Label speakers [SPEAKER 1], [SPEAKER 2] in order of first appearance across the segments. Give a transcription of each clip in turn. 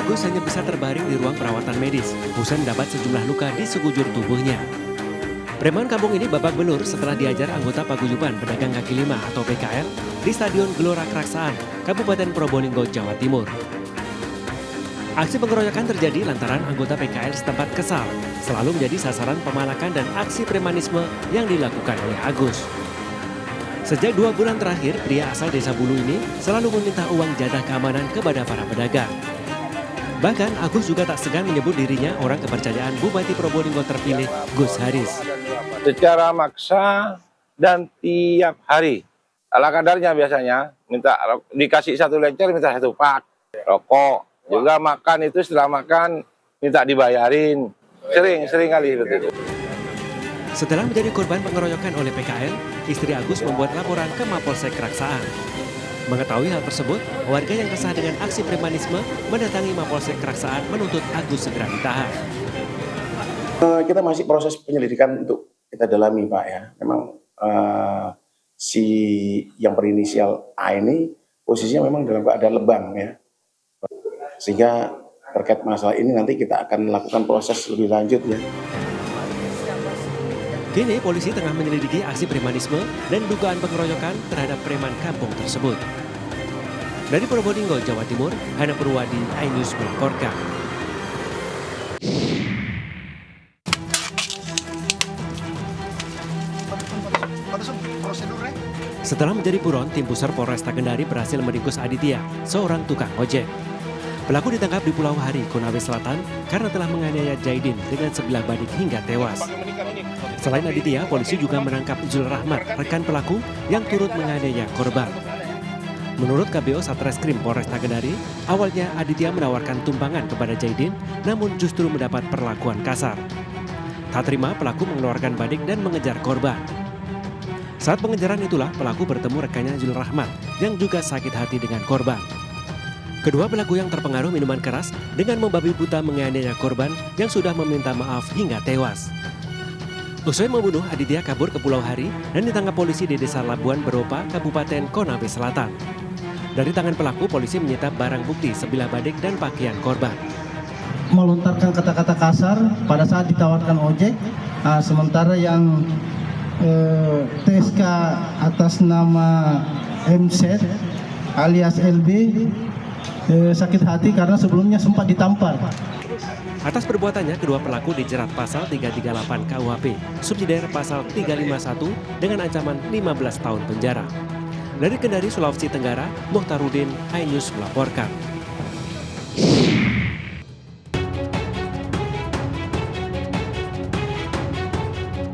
[SPEAKER 1] Agus hanya bisa terbaring di ruang perawatan medis. Usai mendapat sejumlah luka di sekujur tubuhnya. Preman kampung ini babak belur setelah diajar anggota paguyuban pedagang kaki lima atau PKL di Stadion Gelora Keraksaan, Kabupaten Probolinggo, Jawa Timur. Aksi pengeroyokan terjadi lantaran anggota PKL setempat kesal, selalu menjadi sasaran pemalakan dan aksi premanisme yang dilakukan oleh Agus. Sejak 2 bulan terakhir, pria asal Desa Bulu ini selalu meminta uang jatah keamanan kepada para pedagang. Bahkan Agus juga tak segan menyebut dirinya orang kepercayaan Bupati Probolinggo terpilih Gus Haris.
[SPEAKER 2] Secara maksa dan tiap hari. Ala kadarnya biasanya minta dikasih 1 lecor minta 1 pak rokok. Juga makan itu setelah makan minta dibayarin. Sering kali begitu.
[SPEAKER 1] Setelah menjadi korban pengeroyokan oleh PKL, istri Agus membuat laporan ke Mapolsek Keraksaan. Mengetahui hal tersebut, warga yang resah dengan aksi premanisme mendatangi Mapolsek Keraksaan menuntut Agus segera ditahan.
[SPEAKER 3] Kita masih proses penyelidikan untuk kita dalami, Pak, ya. Memang si yang berinisial A ini posisinya memang dalam keadaan lebam, ya. Sehingga terkait masalah ini nanti kita akan melakukan proses lebih lanjut, ya.
[SPEAKER 1] Kini polisi tengah menyelidiki aksi premanisme dan dugaan pengeroyokan terhadap preman kampung tersebut. Dari Probolinggo, Jawa Timur, Hana Purwadi, iNews melaporkan. Setelah menjadi buron, tim Pusar Polresta Kendari berhasil meringkus Aditya, seorang tukang ojek. Pelaku ditangkap di Pulau Hari, Konawe Selatan karena telah menganiaya Jaidin dengan sebilah badik hingga tewas. Selain Aditya, polisi juga menangkap Zul Rahmat, rekan pelaku yang turut menganiaya korban. Menurut KBO Satreskrim Polresta Kendari, awalnya Aditya menawarkan tumpangan kepada Jaidin, namun justru mendapat perlakuan kasar. Tak terima, pelaku mengeluarkan badik dan mengejar korban. Saat pengejaran itulah pelaku bertemu rekannya Zul Rahmat yang juga sakit hati dengan korban. Kedua pelaku yang terpengaruh minuman keras dengan membabi buta menganiaya korban yang sudah meminta maaf hingga tewas. Usai membunuh, Aditya kabur ke Pulau Hari dan ditangkap polisi di Desa Labuan Beropa, Kabupaten Konawe Selatan. Dari tangan pelaku, polisi menyita barang bukti sebilah badik dan pakaian korban.
[SPEAKER 4] Melontarkan kata-kata kasar pada saat ditawarkan ojek, sementara yang TSK atas nama MZ alias LB sakit hati karena sebelumnya sempat ditampar.
[SPEAKER 1] Atas perbuatannya, kedua pelaku dijerat pasal 338 KUHP, subsidiar pasal 351 dengan ancaman 15 tahun penjara. Dari Kendari, Sulawesi Tenggara, Muhtarudin, iNews melaporkan.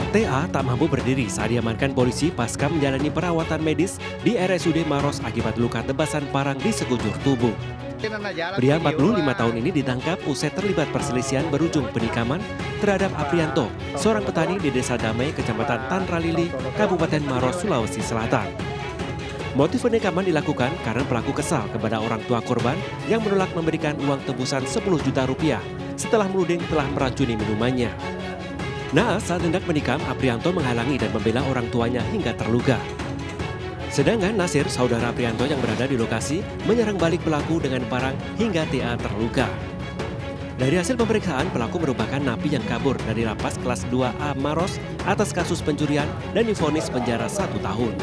[SPEAKER 1] TA tak mampu berdiri saat diamankan polisi pasca menjalani perawatan medis di RSUD Maros akibat luka tebasan parang di sekujur tubuh. Pria 45 tahun ini ditangkap usai terlibat perselisihan berujung penikaman terhadap Aprianto, seorang petani di Desa Damai, Kecamatan Tanralili, Kabupaten Maros, Sulawesi Selatan. Motif penikaman dilakukan karena pelaku kesal kepada orang tua korban yang menolak memberikan uang tebusan 10 juta rupiah setelah menuding telah meracuni minumannya. Naas saat hendak menikam, Aprianto menghalangi dan membela orang tuanya hingga terluka. Sedangkan Nasir, saudara Aprianto yang berada di lokasi, menyerang balik pelaku dengan parang hingga TA terluka. Dari hasil pemeriksaan, pelaku merupakan napi yang kabur dari lapas kelas 2A Maros atas kasus pencurian dan divonis penjara 1 tahun.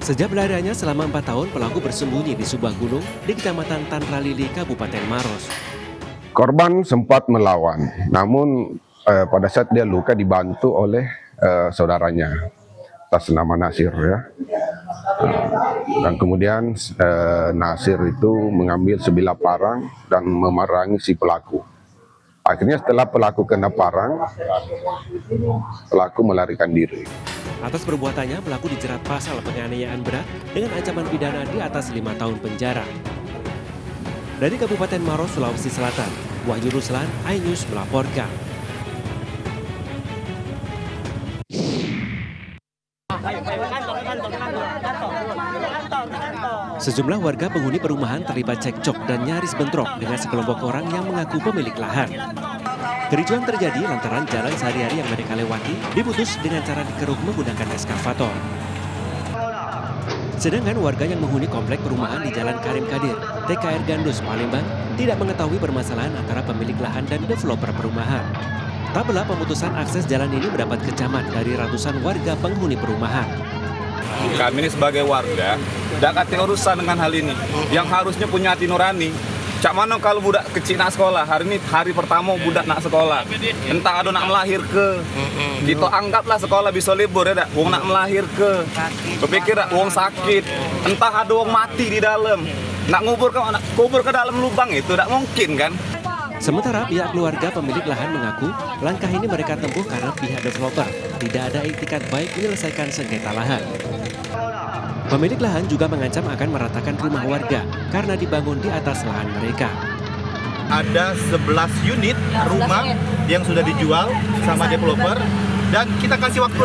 [SPEAKER 1] Sejak pelariannya selama 4 tahun, pelaku bersembunyi di sebuah gunung di Kecamatan Tanralili, Kabupaten Maros.
[SPEAKER 5] Korban sempat melawan, namun pada saat dia luka dibantu oleh saudaranya atas nama Nasir, ya. Dan kemudian Nasir itu mengambil sebilah parang dan memerangi si pelaku. Akhirnya setelah pelaku kena parang, pelaku melarikan diri.
[SPEAKER 1] Atas perbuatannya, pelaku dijerat pasal penganiayaan berat dengan ancaman pidana di atas 5 tahun penjara. Dari Kabupaten Maros, Sulawesi Selatan, Wahyu Ruslan, iNews melaporkan. Sejumlah warga penghuni perumahan terlibat cekcok dan nyaris bentrok dengan sekelompok orang yang mengaku pemilik lahan. Kericuan terjadi lantaran jalan sehari-hari yang mereka lewati diputus dengan cara dikeruk menggunakan eskavator. Sedangkan warga yang menghuni komplek perumahan di Jalan Karim Kadir, TKR Gandus, Palembang, tidak mengetahui permasalahan antara pemilik lahan dan developer perumahan. Tak pelak pemutusan akses jalan ini mendapat kecaman dari ratusan warga penghuni perumahan.
[SPEAKER 6] Kami ini sebagai warga tidak ada urusan dengan hal ini. Yang harusnya punya hati nurani. Cak mana kalau budak kecil nak sekolah, hari ini hari pertama budak nak sekolah. Entah ada nak melahir ke. Kita anggaplah sekolah bisa libur ya, wong nak melahir ke. Berpikir wong sakit. Entah ada wong mati di dalam. Nak kubur ke dalam lubang itu tidak mungkin kan.
[SPEAKER 1] Sementara pihak keluarga pemilik lahan mengaku langkah ini mereka tempuh karena pihak developer tidak ada itikat baik menyelesaikan sengketa lahan. Pemilik lahan juga mengancam akan meratakan rumah warga karena dibangun di atas lahan mereka.
[SPEAKER 7] Ada 11 unit rumah yang sudah dijual sama developer dan kita kasih waktu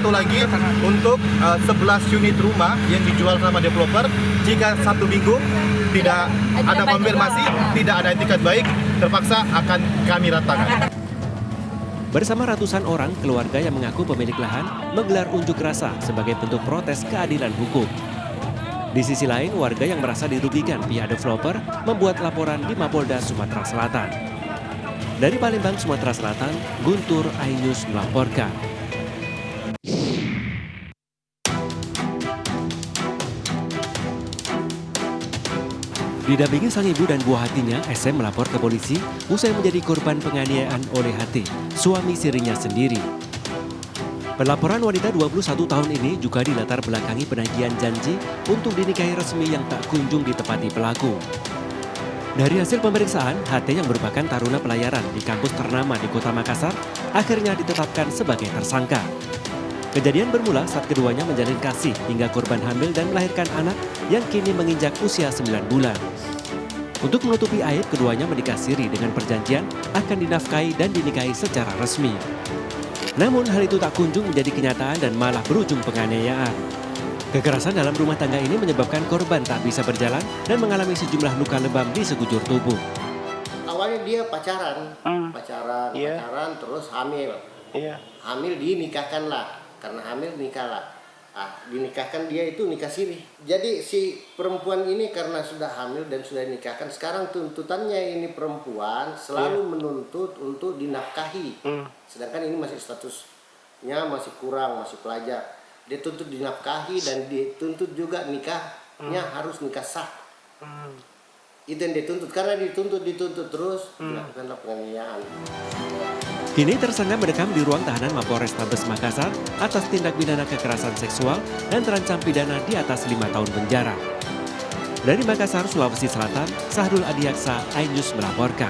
[SPEAKER 7] lagi untuk 11 unit rumah yang dijual sama developer. Jika 1 minggu tidak ada konfirmasi, tidak ada etikat baik, terpaksa akan kami ratakan.
[SPEAKER 1] Bersama ratusan orang, keluarga yang mengaku pemilik lahan menggelar unjuk rasa sebagai bentuk protes keadilan hukum. Di sisi lain, warga yang merasa dirugikan pihak developer membuat laporan di Mapolda Sumatera Selatan. Dari Palembang, Sumatera Selatan, Guntur Ainus melaporkan. Didampingi sang ibu dan buah hatinya, SM melapor ke polisi usai menjadi korban penganiayaan oleh HT, suami sirinya sendiri. Pelaporan wanita 21 tahun ini juga dilatar belakangi penagihan janji untuk dinikahi resmi yang tak kunjung ditepati pelaku. Dari hasil pemeriksaan, HT yang merupakan taruna pelayaran di kampus ternama di Kota Makassar akhirnya ditetapkan sebagai tersangka. Kejadian bermula saat keduanya menjalin kasih hingga korban hamil dan melahirkan anak yang kini menginjak usia 9 bulan. Untuk menutupi aib, keduanya menikah siri dengan perjanjian akan dinafkahi dan dinikahi secara resmi. Namun hal itu tak kunjung menjadi kenyataan dan malah berujung penganiayaan. Kekerasan dalam rumah tangga ini menyebabkan korban tak bisa berjalan dan mengalami sejumlah luka lebam di sekujur tubuh.
[SPEAKER 8] Awalnya dia pacaran terus hamil. Hamil dinikahkan lah. Karena hamil nikahlah. Dinikahkan dia itu nikah siri. Jadi si perempuan ini karena sudah hamil dan sudah dinikahkan, sekarang tuntutannya ini perempuan selalu menuntut untuk dinafkahi. Sedangkan ini masih statusnya masih kurang, masih pelajar. Dia tuntut dinafkahi dan dituntut juga nikahnya harus nikah sah. Itu yang dituntut, karena dituntut terus dilakukanlah penganiayaan.
[SPEAKER 1] Kini tersangka mendekam di ruang tahanan Mapolrestabes Makassar atas tindak pidana kekerasan seksual dan terancam pidana di atas 5 tahun penjara. Dari Makassar, Sulawesi Selatan, Sahrul Adiaksa, iNews melaporkan.